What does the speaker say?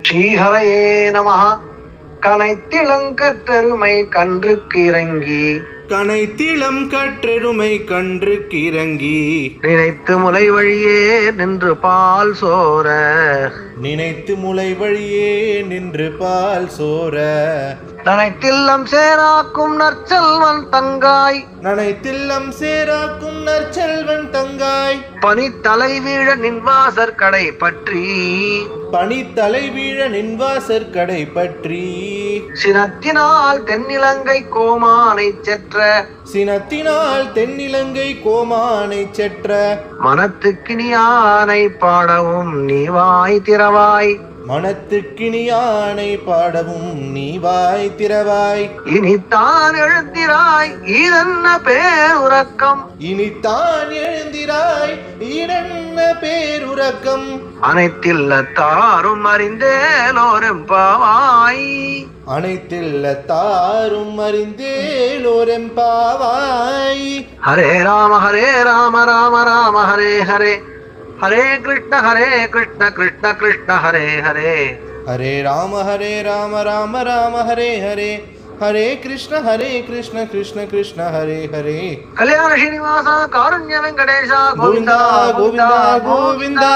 ஸ்ரீஹரயே நமஹ. கனைத்திளங்கற்றெருமை கன்றுக்கு இறங்கி கனைத்திளம் கற்றெருமை கன்றுக்கு இறங்கி நினைத்து முலை வழியே நின்று பால் சோர நினைத்து முளை வழியே நின்று பால் சோர நனைத்தில்லம் சேராக்கும் நற்செல்வன் தங்காய் நனைத்தில்லம் சேராக்கும் நற்செல்வன் தங்காய் பனித்தலை வீழ நின்வாசற் கடை பற்றி பனித்தலை வீழ நின்வாசற் கடை பற்றி சினத்தினால் தென்னிலங்கை கோமானை செற்ற சினத்தினால் தென்னிலங்கை கோமானை செற்ற மனத்துக்கினியானை பாடவும் நீ வாய் திறவாய் மனத்துக்கினியானை பாடவும் நீ வாய் திறவாய் இனித்தான் எழுந்திராய் இதென்ன பேருறக்கம் இனித்தான் எழுந்திராய் ஈரன்ன பேருறக்கம் அனைத்தில்லத்தாரும் அறிந்தேலோரும் பாவாய் அனைத்தில்லத்தாரும் அறிந்தேலோரெம்பாவாய் ஹரே ராம ராம ராம ஹரே ஹரே ஹரே கிருஷ்ண கிருஷ்ண கிருஷ்ண ஹரே ஹரே ஹரே ராம ராம ராம ஹரே ஹரே ஹரே கிருஷ்ண கிருஷ்ண கிருஷ்ண ஹரே ஹரே கல்யாண ஸ்ரீனிவாச காருண்ய வெங்கடேஷ கோவிந்தா கோவிந்தா கோவிந்தா.